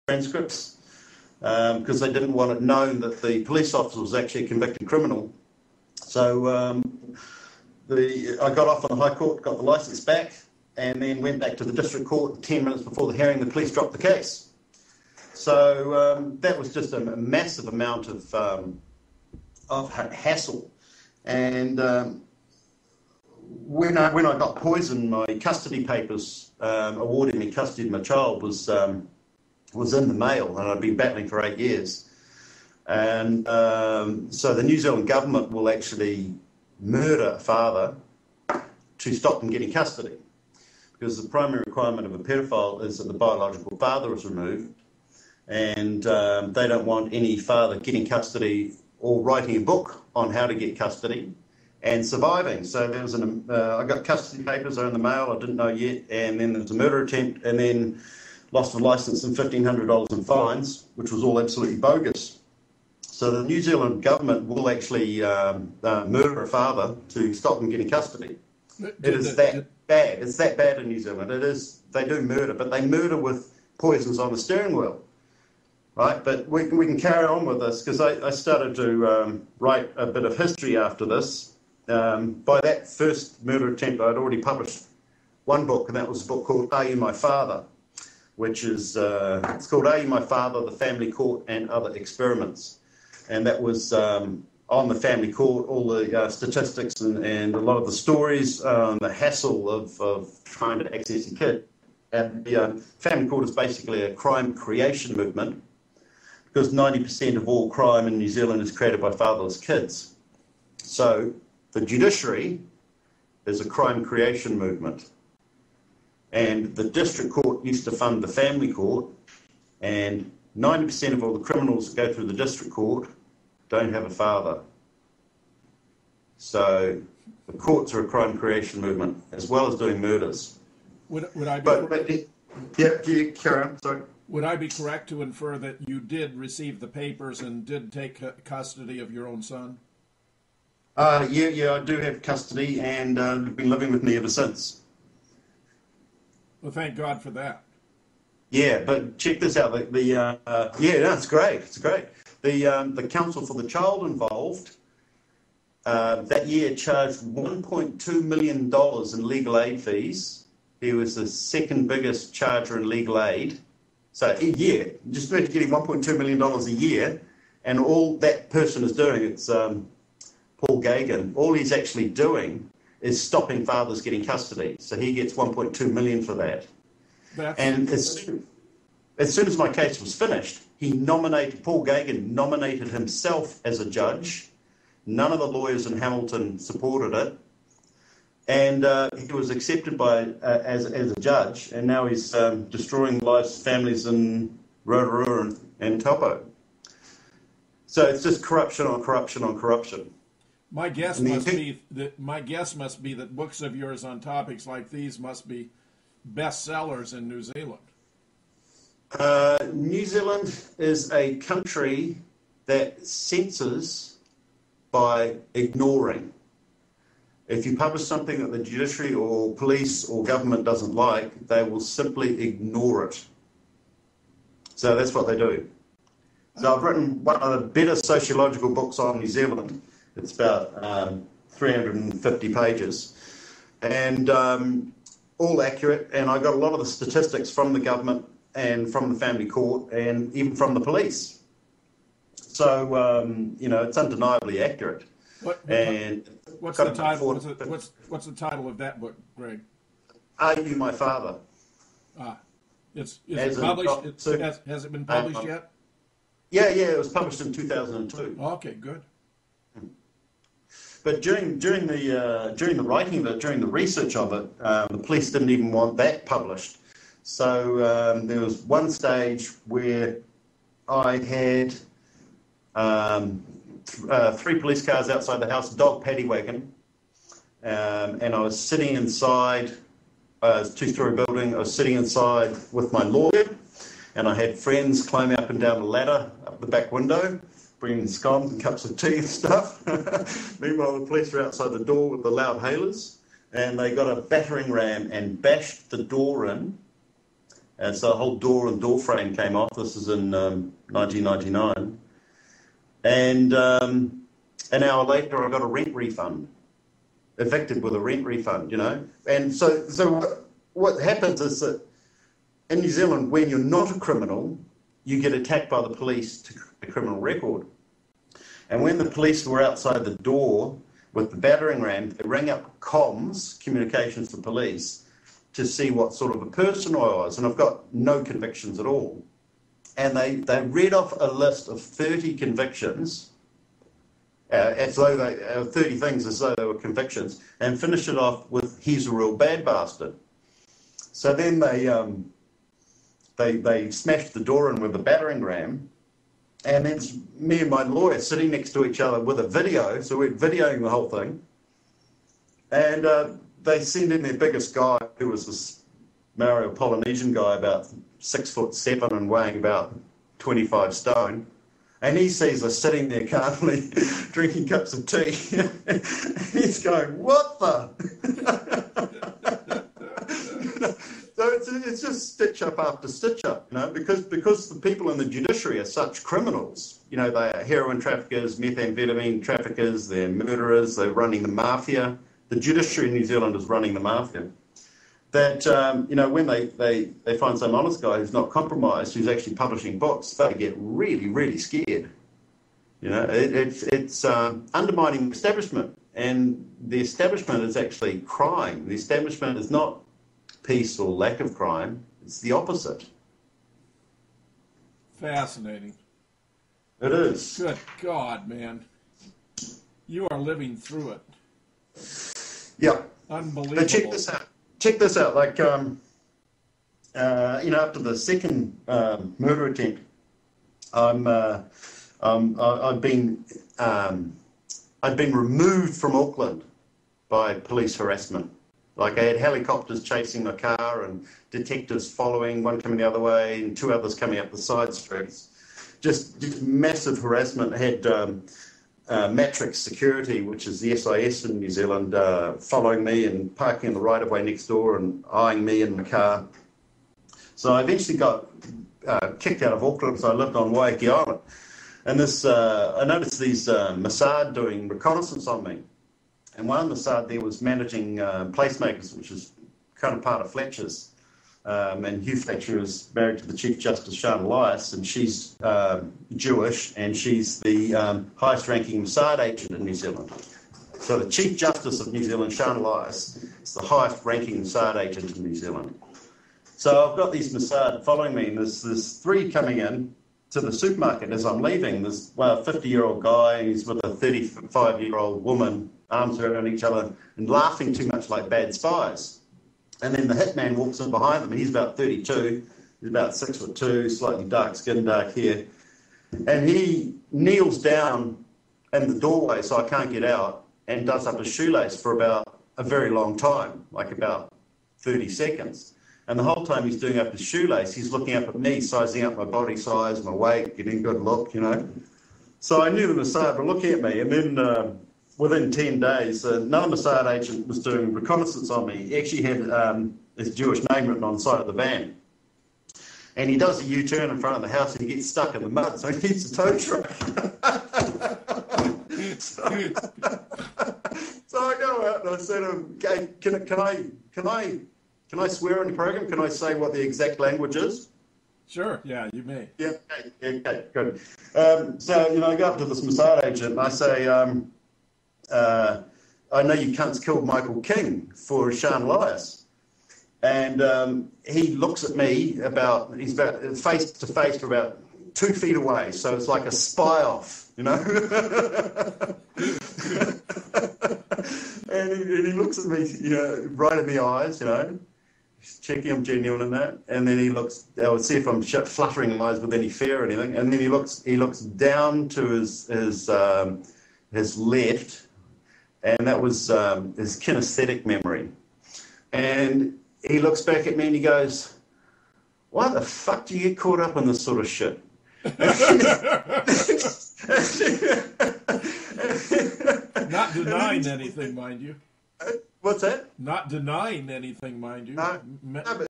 transcripts because they didn't want it known that the police officer was actually a convicted criminal. So I got off on the High Court, got the licence back, and then went back to the District Court 10 minutes before the hearing. The police dropped the case. So that was just a massive amount of hassle. And when I got poisoned, my custody papers awarding me custody of my child was in the mail, and I'd been battling for 8 years. And so the New Zealand government will actually murder a father to stop them getting custody, because the primary requirement of a pedophile is that the biological father is removed, and they don't want any father getting custody or writing a book on how to get custody and surviving. So there was I got custody papers, are in the mail, I didn't know yet, and then there was a murder attempt, and then lost the licence and $1,500 in fines, which was all absolutely bogus. So the New Zealand government will actually murder a father to stop them getting custody. It is that bad. It's that bad in New Zealand. It is. They do murder, but they murder with poisons on the steering wheel, right? But we can carry on with this, because I started to write a bit of history after this. By that first murder attempt, I'd already published one book, and that was a book called Are You My Father?, which is, it's called Are You My Father? The Family Court and Other Experiments. And that was on the family court, all the statistics and a lot of the stories, the hassle of trying to access a kid. And the family court is basically a crime creation movement, because 90% of all crime in New Zealand is created by fatherless kids. So the judiciary is a crime creation movement. And the district court used to fund the family court, and 90% of all the criminals that go through the district court don't have a father. So the courts are a crime creation movement, as well as doing murders. Would I be yeah, carry on, sorry. Would I be correct to infer that you did receive the papers and did take custody of your own son? Yeah, I do have custody, and you've been living with me ever since. Well, thank God for that. Yeah, but check this out. Yeah, no, it's great. It's great. The counsel for the child involved that year charged $1.2 million in legal aid fees. He was the second biggest charger in legal aid. So a year, just imagine getting $1.2 million a year, and all that person is doing, it's Paul Gagan, all he's actually doing is stopping fathers getting custody. So he gets $1.2 million for that. And as soon as my case was finished, Paul Gagan nominated himself as a judge. None of the lawyers in Hamilton supported it. And he was accepted as a judge, and now he's destroying lives of families in Rotorua and Taupo. So it's just corruption on corruption on corruption. My guess must be that books of yours on topics like these must be bestsellers in New Zealand. New Zealand is a country that censors by ignoring. If you publish something that the judiciary or police or government doesn't like, they will simply ignore it. So that's what they do. So I've written one of the better sociological books on New Zealand. It's about 350 pages, and all accurate. And I got a lot of the statistics from the government and from the family court and even from the police. So, it's undeniably accurate. What's the title? What's the title of that book, Greg? Are You My Father? Is it published? Has it been published yet? Yeah, it was published in 2002. Okay, good. But during the writing of it, during the research of it, the police didn't even want that published. So there was one stage where I had 3 police cars outside the house, a dog paddy wagon, and I was sitting inside a 2-story building. I was sitting inside with my lawyer, and I had friends climbing up and down the ladder up the back window, bringing scones and cups of tea and stuff. Meanwhile, the police were outside the door with the loud hailers, and they got a battering ram and bashed the door in And so the whole door and door frame came off. This is in 1999. And an hour later, I got a rent refund, evicted with a rent refund, you know. And so what happens is that in New Zealand, when you're not a criminal, you get attacked by the police to a criminal record. And when the police were outside the door with the battering ram, they rang up comms, communications for police, to see what sort of a person I was. And I've got no convictions at all. And they read off a list of 30 convictions, as though 30 things as though they were convictions, and finished it off with, he's a real bad bastard. So then they smashed the door in with a battering ram, and then me and my lawyer sitting next to each other with a video, so we're videoing the whole thing, and they sent in their biggest guy, who was this Maori Polynesian guy, about 6'7" and weighing about 25 stone, and he sees us sitting there calmly drinking cups of tea. He's going, what the? So it's just stitch up after stitch up, you know, because the people in the judiciary are such criminals. You know, they are heroin traffickers, methamphetamine traffickers, they're murderers, they're running the mafia. The judiciary in New Zealand is running the mafia. That, you know, when they find some honest guy who's not compromised, who's actually publishing books, they get really, really scared. You know, it's undermining the establishment. And the establishment is actually crime. The establishment is not peace or lack of crime. It's the opposite. Fascinating. It is. Good God, man. You are living through it. Yeah. Unbelievable. But check this out. Like, you know, after the second murder attempt, I've been removed from Auckland by police harassment. Like, I had helicopters chasing my car and detectives following, one coming the other way and two others coming up the side streets. Just massive harassment. I had Matrix Security, which is the SIS in New Zealand, following me and parking in the right-of-way next door and eyeing me in the car. So I eventually got kicked out of Auckland, so I lived on Waiheke Island. And I noticed these Mossad doing reconnaissance on me. And one Mossad there was managing placemakers, which is kind of part of Fletcher's. And Hugh Fletcher is married to the Chief Justice, Shana Elias, and she's Jewish, and she's the highest-ranking Mossad agent in New Zealand. So the Chief Justice of New Zealand, Shana Elias, is the highest-ranking Mossad agent in New Zealand. So I've got these Mossad following me, and there's three coming in to the supermarket as I'm leaving. There's a 50-year-old guy, and he's with a 35-year-old woman, arms around each other, and laughing too much like bad spies. And then the hitman walks in behind them, and he's about 32. He's about 6'2", slightly dark skin, dark hair. And he kneels down in the doorway so I can't get out and does up his shoelace for about a very long time, like about 30 seconds. And the whole time he's doing up his shoelace, he's looking up at me, sizing up my body size, my weight, getting a good look, you know. So I knew the Mossad were looking at me, and then within 10 days, another Mossad agent was doing reconnaissance on me. He actually had his Jewish name written on the side of the van. And he does a U-turn in front of the house and he gets stuck in the mud, so he needs a tow truck. So I go out and I say to him, "Okay, can I swear on the program? Can I say what the exact language is?" Sure, yeah, you may. Yeah, okay, good. So, you know, I go up to this Mossad agent and I say, I know you cunts killed Michael King for Shana Elias. And he looks at me he's about face to face for about 2 feet away. So it's like a spy off, you know. and he looks at me, you know, right in the eyes, you know, checking I'm genuine in that. And then he looks, I would see if I'm fluttering in eyes with any fear or anything. And then he looks down to his left. And that was his kinesthetic memory. And he looks back at me and he goes, "Why the fuck do you get caught up in this sort of shit?" Not denying anything, mind you. What's that? Not denying anything, mind you. No, but